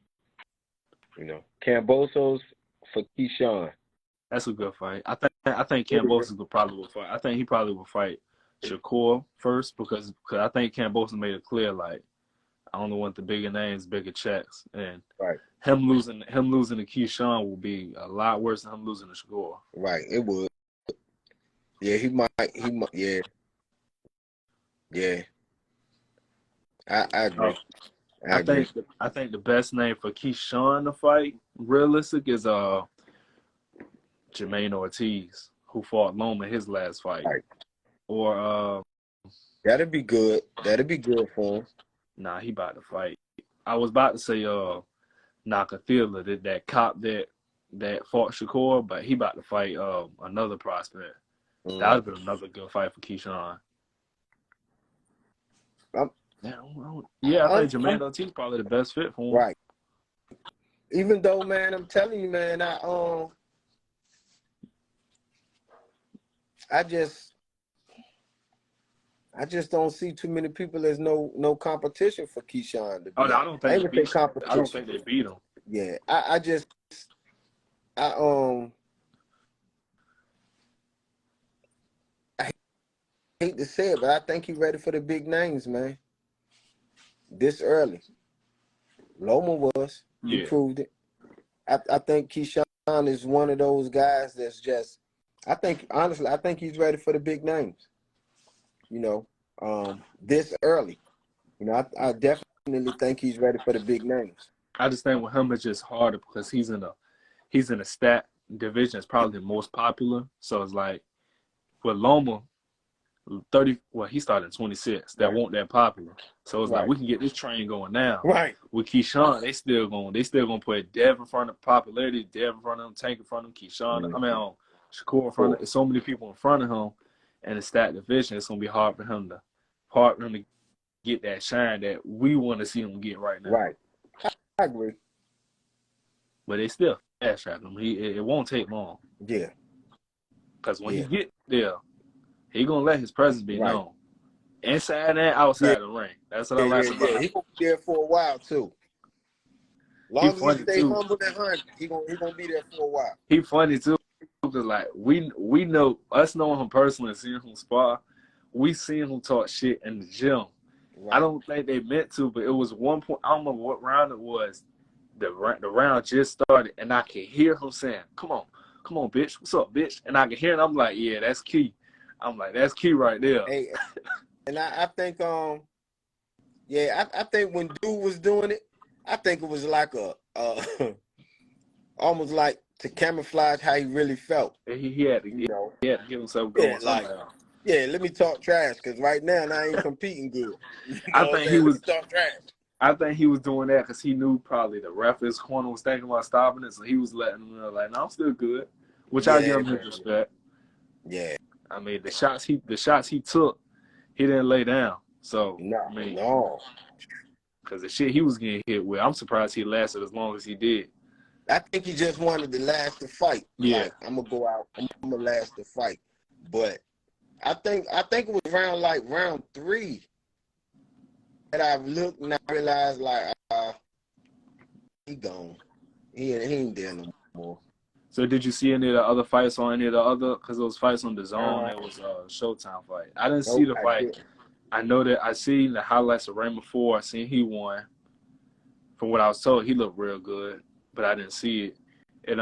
You know, Kambosos for Keyshawn. That's a good fight. I think Kambosos will probably fight. I think he probably will fight Shakur first because I think Kambosos made it clear like I only want the bigger names, bigger checks, and Right. him losing to Keyshawn will be a lot worse than him losing to Shakur. Right. It would. Yeah, he might. Yeah. Yeah. I agree. I agree. I think the best name for Keyshawn to fight, realistic, is Jermaine Ortiz, who fought Loma his last fight. Right. Or That'd be good. That'd be good for him. nah, he about to fight. I was about to say Nakathila, that cop that fought Shakur, but he about to fight another prospect. Mm. That would have been another good fight for Keyshawn. Yeah, I think Jermaine Ortiz probably the best fit for him. Right. Even though, man, I'm telling you, man, I just don't see too many people as no competition for Keyshawn. Oh, no, I don't think they beat him. Yeah, I hate to say it, but I think he's ready for the big names, man. This early. Loma was. He proved it. I think Keyshawn is one of those guys that's just, honestly, I think he's ready for the big names. You know, this early. You know, I definitely think he's ready for the big names. I just think with him it's just harder because he's in a stat division that's probably the most popular. So it's like with Loma, he started in 26. That won't that popular. So it's like we can get this train going now. Right. With Keyshawn, they still gonna put Dev in front of popularity, Dev in front of him, Tank in front of him, Keyshawn. Shakur in front of him. There's so many people in front of him and the stat division, it's gonna be hard for him to get that shine that we want to see him get right now. Right. I agree. But they still fast track him. It won't take long. Yeah. Because when he get there, he gonna let his presence be known, inside and outside the ring. That's what I like about him. He gonna be there for a while too. Long as he stay humble and hungry, he gonna be there for a while. He funny too, because like we know us knowing him personally and seeing him spar, we seen him talk shit in the gym. Right. I don't think they meant to, but it was one point. I don't remember what round it was. The round just started, and I could hear him saying, "Come on, bitch. What's up, bitch?" And I could hear it. I'm like, "Yeah, that's key." I'm like, "That's key right there." Hey, and I think, I think when dude was doing it, I think it was like almost like to camouflage how he really felt. He had to get himself going. Yeah, let me talk trash because right now I ain't competing good. I think he was talk trash. I think he was doing that because he knew probably the ref in his corner was thinking about stopping it, so he was letting him know, like, "No, I'm still good," which I give him his respect. Yeah, I mean the shots he took, he didn't lay down. So no, because the shit he was getting hit with, I'm surprised he lasted as long as he did. I think he just wanted to last the fight. Yeah, like, I'm gonna go out. I'm gonna last the fight, but. I think it was round 3 that I looked and I realized like he gone. He ain't there no more. So did you see any of the other fights on any of the other? Because those fights on the Zone, it was a Showtime fight. I didn't see the fight. I know that I seen the highlights of Raymond Ford. I seen he won. From what I was told, he looked real good, but I didn't see it. And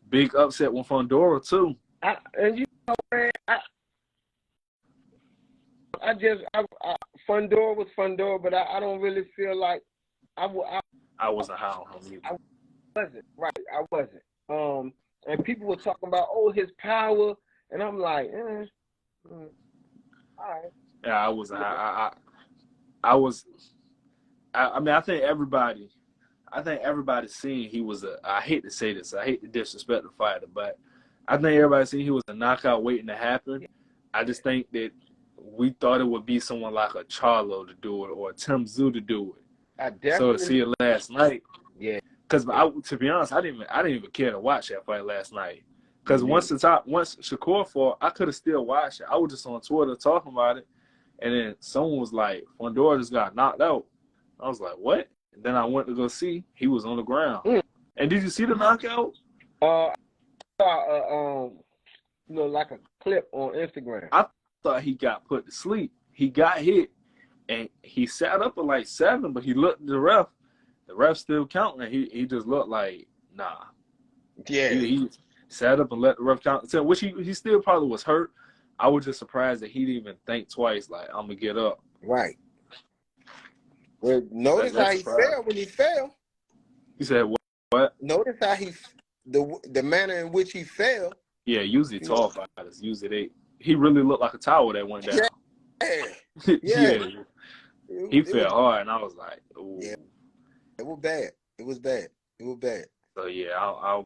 big upset with Fundora too. And you know, man, Fundora was Fundora, but I don't really feel like I wasn't high on him either. I wasn't. And people were talking about his power, and I'm like, all right. Yeah, I wasn't. I mean, I think everybody seen he was I hate to say this. I hate to disrespect the fighter, but I think everybody seen he was a knockout waiting to happen. I just think that we thought it would be someone like a Charlo to do it or a Tim Tszyu to do it. So to see it last night, because to be honest, I didn't even care to watch that fight last night. Because once Shakur fought, I could have still watched it. I was just on Twitter talking about it, And then someone was like, Fondora just got knocked out. I was like, what? And then I went to go see. He was on the ground. Mm. And did you see the knockout? I saw like a clip on Instagram. I thought he got put to sleep. He got hit, and he sat up at like 7, but he looked at the ref. The ref still counting. He just looked like, nah. Yeah. He sat up and let the ref count, which he still probably was hurt. I was just surprised that he didn't even think twice, like, I'm going to get up. Right. Well, notice how he fell when he fell. You said what? Notice how the manner in which he fell. Yeah, usually tall fighters. Usually he really looked like a tower that went down. Yeah. Yeah. He fell hard, and I was like, ooh. Yeah. It was bad. So, yeah,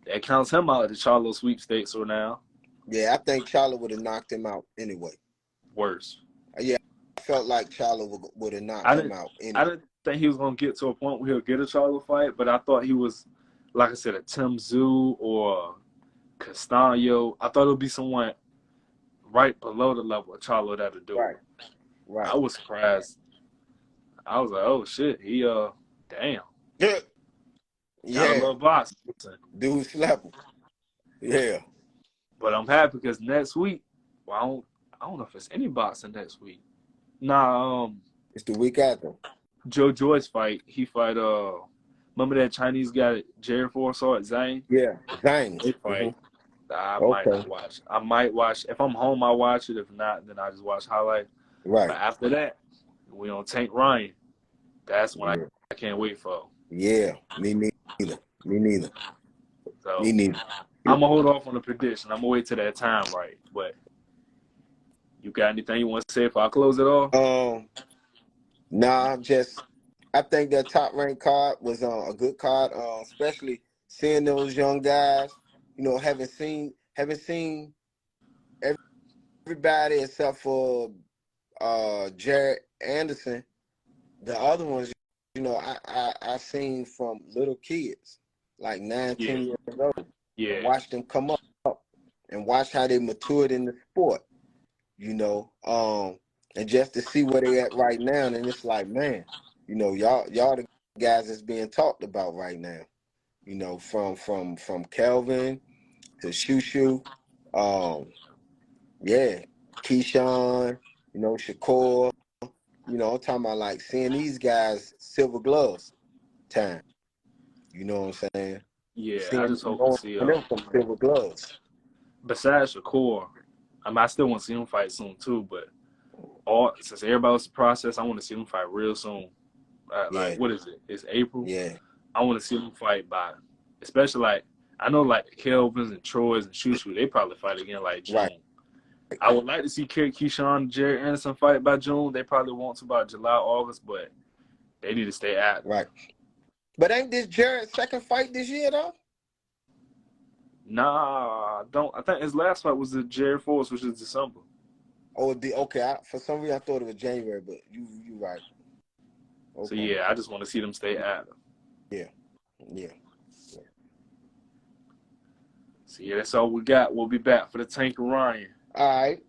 that counts him out at the Charlo sweepstakes or now. Yeah, I think Charlo would have knocked him out anyway. Worse. Yeah, I felt like Charlo would have knocked him out anyway. I didn't think he was going to get to a point where he'll get a Charlo fight, but I thought he was, like I said, a Tim Tszyu or Castaño. I thought it would be someone right below the level of Charlo that'll do it. Right. I was surprised. I was like, oh, shit. He, damn. Yeah. I love boxing. Dude slap him. Yeah. But I'm happy because next week, well, I don't know if it's any boxing next week. Nah, it's the week after. Joe Joyce fight. He fight, remember that Chinese guy, Jared Forsyth, Zhang? Yeah, Zhang. They fight. I might not watch. I might watch. If I'm home, I watch it. If not, then I just watch highlights. Right. But after that, we on Tank Ryan. That's when I can't wait for. Yeah, me neither. So, me neither. I'm going to hold off on the prediction. I'm going to wait till that time, right? But you got anything you want to say if I close it off? Nah, I think that top ranked card was a good card, especially seeing those young guys, haven't seen everybody except for Jared Anderson. The other ones, I seen from little kids, like 9, 10 years old. Yeah. Watch them come up and watch how they matured in the sport, and just to see where they at right now. And it's like, man, y'all the guys that's being talked about right now, from Kelvin to Shushu, Keyshawn, Shakur, I'm talking about like seeing these guys silver gloves time. You know what I'm saying? Yeah, I just hope to see them some silver gloves. Besides Shakur, I still want to see him fight soon too, but since everybody's process, I want to see them fight real soon. Like, what is it? It's April. Yeah. I want to see them fight by, especially like, I know like Kelvins and Troy's and Shushu, they probably fight again like June. Right. I would like to see Keyshawn and Jared Anderson fight by June. They probably want to by July, August, but they need to stay active. Right. But ain't this Jared's second fight this year though? Nah, I think his last fight was the Jared Force, which is December. Oh, okay. For some reason I thought it was January, but you right. Okay. So yeah, I just want to see them stay active. Yeah. So yeah, that's all we got. We'll be back for the Tank and Ryan. All right.